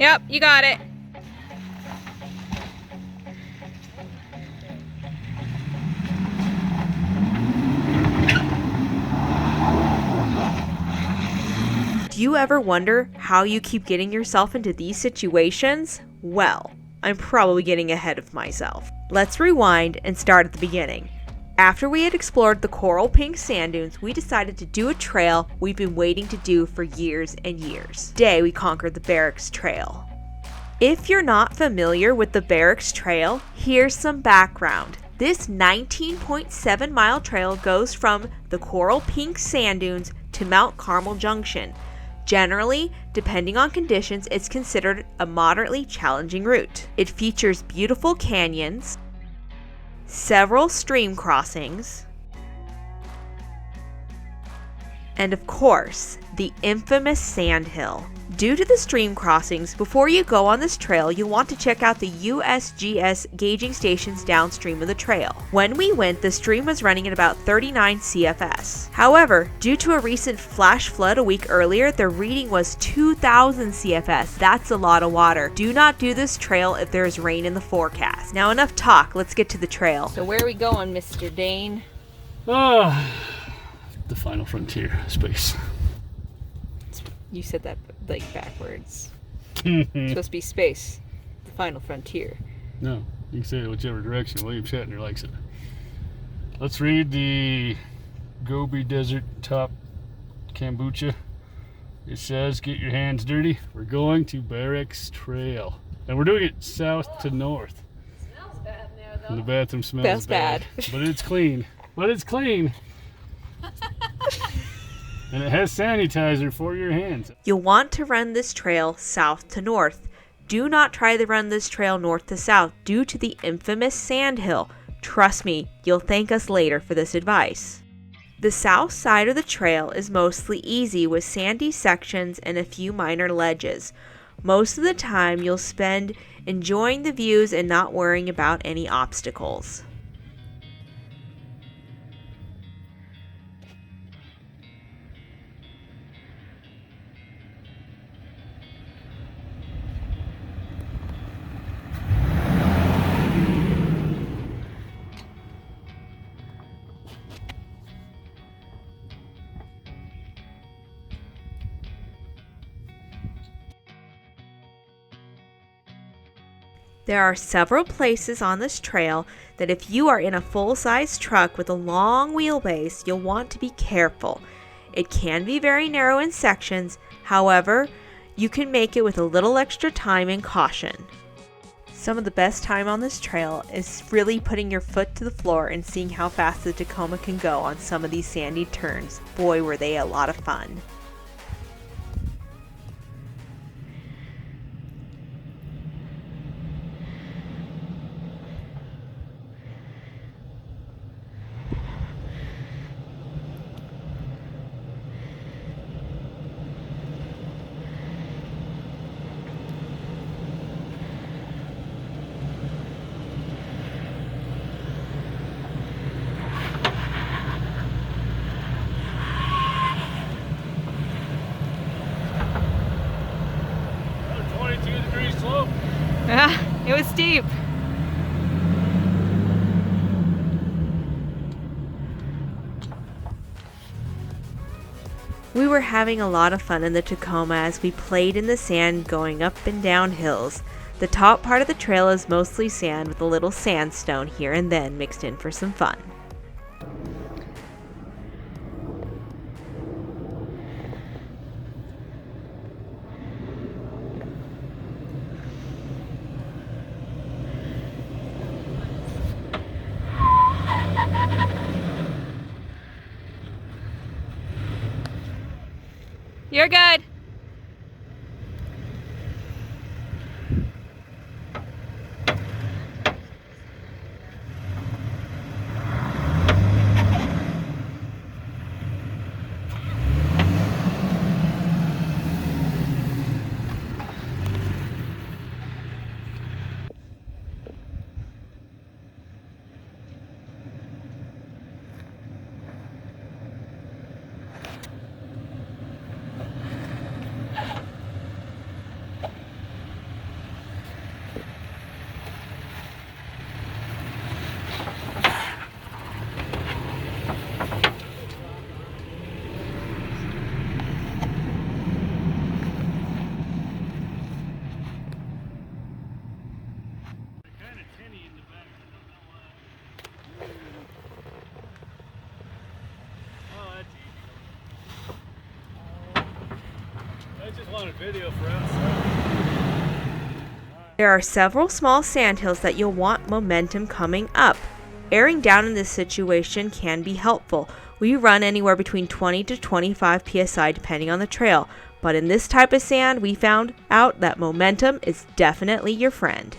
Yep, you got it. Do you ever wonder how you keep getting yourself into these situations? Well, I'm probably getting ahead of myself. Let's rewind and start at the beginning. After we had explored the coral pink sand dunes, we decided to do a trail we've been waiting to do for years and years. Today we conquered the Barracks Trail. If you're not familiar with the Barracks Trail, here's some background. This 19.7 mile trail goes from the coral pink sand dunes to Mount Carmel Junction. Generally, depending on conditions, it's considered a moderately challenging route. It features beautiful canyons, several stream crossings, and of course, the infamous sandhill. Due to the stream crossings, before you go on this trail, you'll want to check out the USGS gauging stations downstream of the trail. When we went, the stream was running at about 39 CFS. However, due to a recent flash flood a week earlier, the reading was 2,000 CFS. That's a lot of water. Do not do this trail if there's rain in the forecast. Now enough talk, let's get to the trail. So where are we going, Mr. Dane? The final frontier space. You said that like backwards. It's supposed to be space. The final frontier. No, you can say it whichever direction. William Shatner likes it. Let's read the Gobi Desert top kombucha. It says, get your hands dirty. We're going to Barracks Trail. And we're doing it south to north. It smells bad now, though. And the bathroom smells bad. But it's clean. But it's clean. And it has sanitizer for your hands. You'll want to run this trail south to north. Do not try to run this trail north to south due to the infamous sandhill. Trust me, you'll thank us later for this advice. The south side of the trail is mostly easy with sandy sections and a few minor ledges. Most of the time you'll spend enjoying the views and not worrying about any obstacles. There are several places on this trail that if you are in a full-size truck with a long wheelbase, you'll want to be careful. It can be very narrow in sections, however, you can make it with a little extra time and caution. Some of the best time on this trail is really putting your foot to the floor and seeing how fast the Tacoma can go on some of these sandy turns. Boy, were they a lot of fun. It was steep. We were having a lot of fun in the Tacoma as we played in the sand going up and down hills. The top part of the trail is mostly sand with a little sandstone here and then mixed in for some fun. You're good. wanted video for outside. There are several small sandhills that you'll want momentum coming up. Airing down in this situation can be helpful. We run anywhere between 20 to 25 psi depending on the trail, but in this type of sand we found out that momentum is definitely your friend.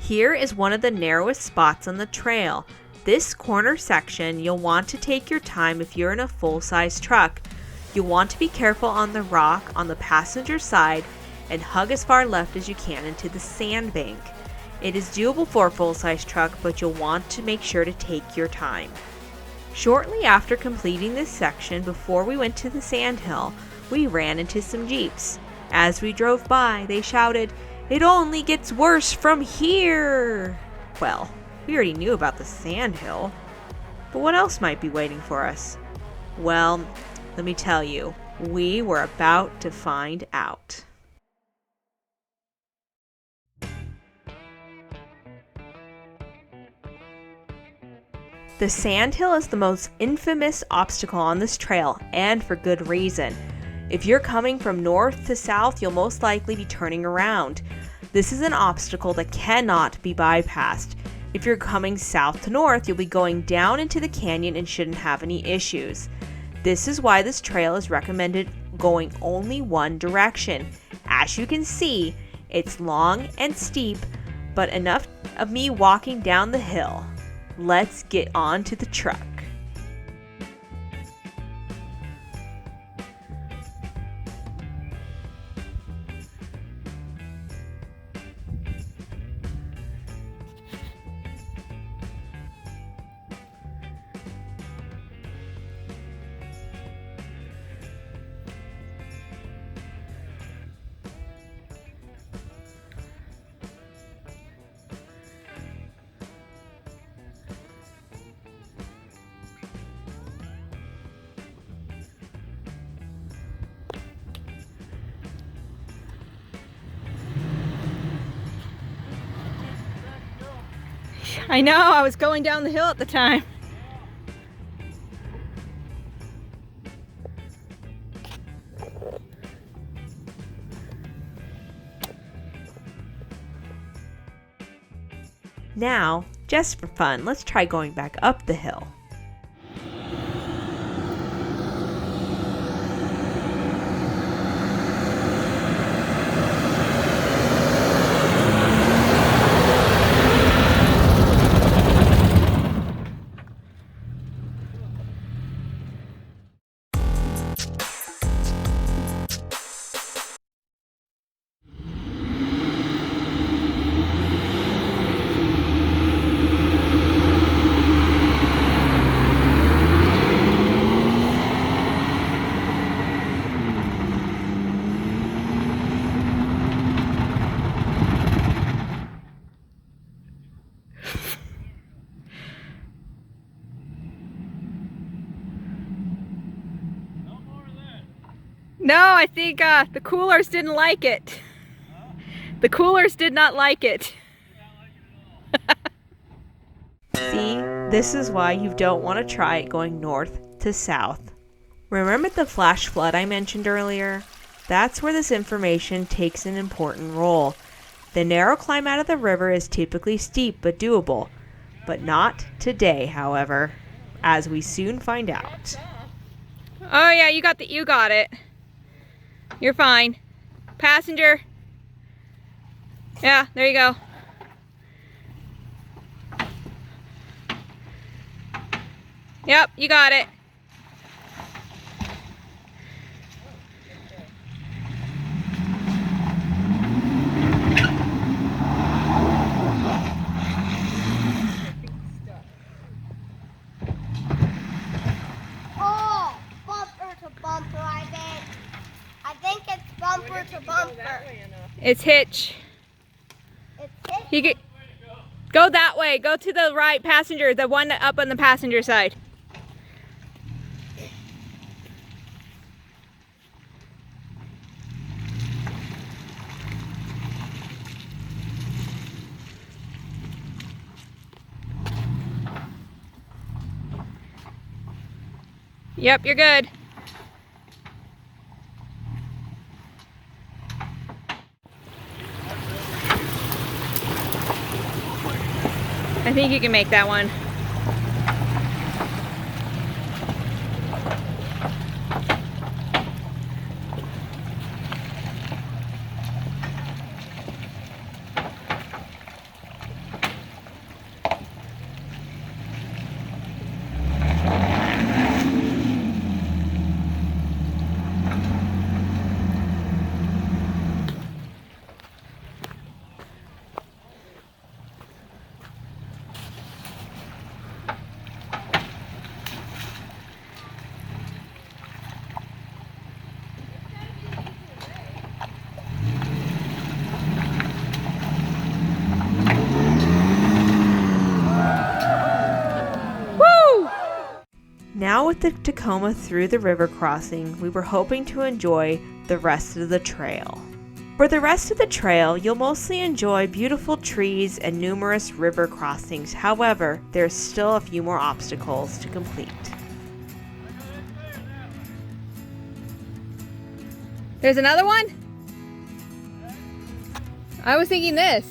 Here is one of the narrowest spots on the trail. This corner section, you'll want to take your time if you're in a full-size truck. You'll want to be careful on the rock on the passenger side and hug as far left as you can into the sandbank. It is doable for a full-size truck, but you'll want to make sure to take your time. Shortly after completing this section, before we went to the sandhill, we ran into some Jeeps. As we drove by, they shouted, "It only gets worse from here!" Well, we already knew about the sandhill, but what else might be waiting for us? Well, let me tell you, we were about to find out. The sandhill is the most infamous obstacle on this trail, and for good reason. If you're coming from north to south, you'll most likely be turning around. This is an obstacle that cannot be bypassed. If you're coming south to north, you'll be going down into the canyon and shouldn't have any issues. This is why this trail is recommended going only one direction. As you can see, it's long and steep, but enough of me walking down the hill. Let's get on to the truck. I know, I was going down the hill at the time. Now, just for fun, let's try going back up the hill. No, I think the coolers didn't like it. The coolers did not like it. See, this is why you don't want to try it going north to south. Remember the flash flood I mentioned earlier? That's where this information takes an important role. The narrow climb out of the river is typically steep but doable, but not today, however, as we soon find out. Oh yeah, you got it. You're fine. Passenger. Yeah, there you go. Yep, you got it. Oh, bumper to bumper, I think. I think it's bumper to bumper. It's hitch. You get, go that way. Go to the right passenger, the one up on the passenger side. Yep, you're good. I think you can make that one. Now with the Tacoma through the river crossing, we were hoping to enjoy the rest of the trail. For the rest of the trail, you'll mostly enjoy beautiful trees and numerous river crossings. However, there's still a few more obstacles to complete. There's another one? I was thinking this.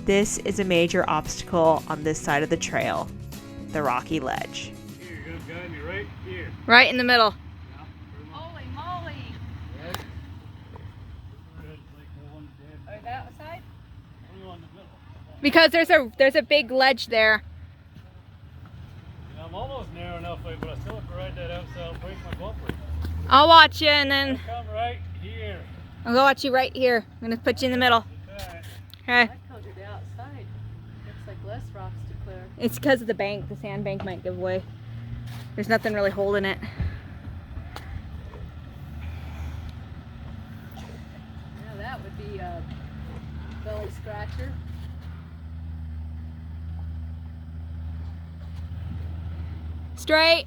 This is a major obstacle on this side of the trail, the rocky ledge. Here, you're gonna guide me right here. Right in the middle. Holy moly. Right? Like That side? the one in the middle. Because there's a big ledge there. Yeah, I'm almost narrow enough, but I still have to ride that outside. I'll break my bumper. I'll watch you and then Come right here. I'll go watch you right here. I'm gonna put you in the middle. Alright. Okay. Covered the outside. Looks like less rocks to clear. It's because of the bank. The sand bank might give way. There's nothing really holding it. Yeah, that would be a belly scratcher. Straight.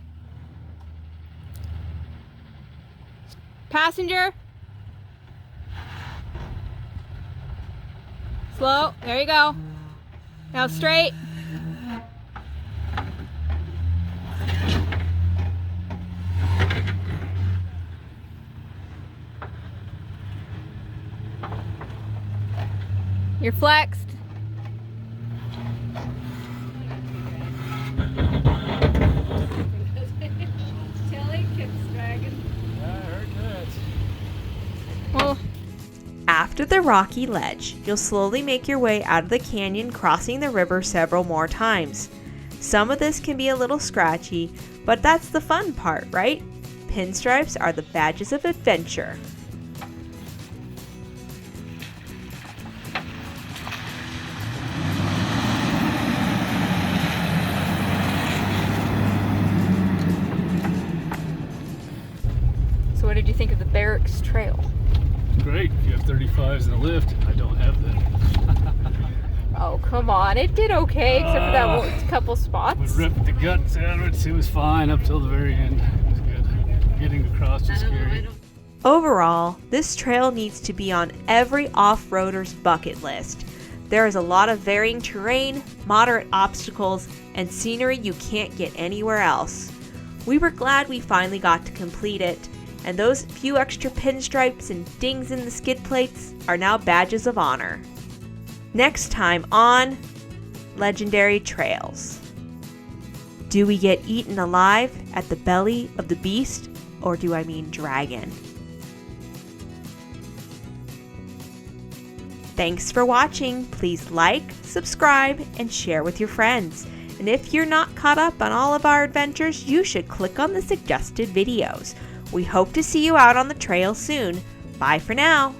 Passenger. Slow. There you go. Now straight. You're flexed. Tilly keeps dragging. Yeah, I heard that. Well, After the rocky ledge, you'll slowly make your way out of the canyon, crossing the river several more times. Some of this can be a little scratchy, but that's the fun part, right? Pinstripes are the badges of adventure. so what did you think of the Barracks Trail? Great. If you have 35s in the lift, I don't have that. Oh, come on. It did okay, except for that couple We spots. ripped the guts out of it. It was fine up till the very end. It was good. Getting across was scary. Overall, this trail needs to be on every off-roader's bucket list. There is a lot of varying terrain, moderate obstacles, and scenery you can't get anywhere else. We were glad we finally got to complete it, and those few extra pinstripes and dings in the skid plates are now badges of honor. Next time on Legendary Trails. Do we get eaten alive at the belly of the beast, or do I mean dragon? Thanks for watching. Please like, subscribe, and share with your friends. And if you're not caught up on all of our adventures, you should click on the suggested videos. We hope to see you out on the trail soon. Bye for now.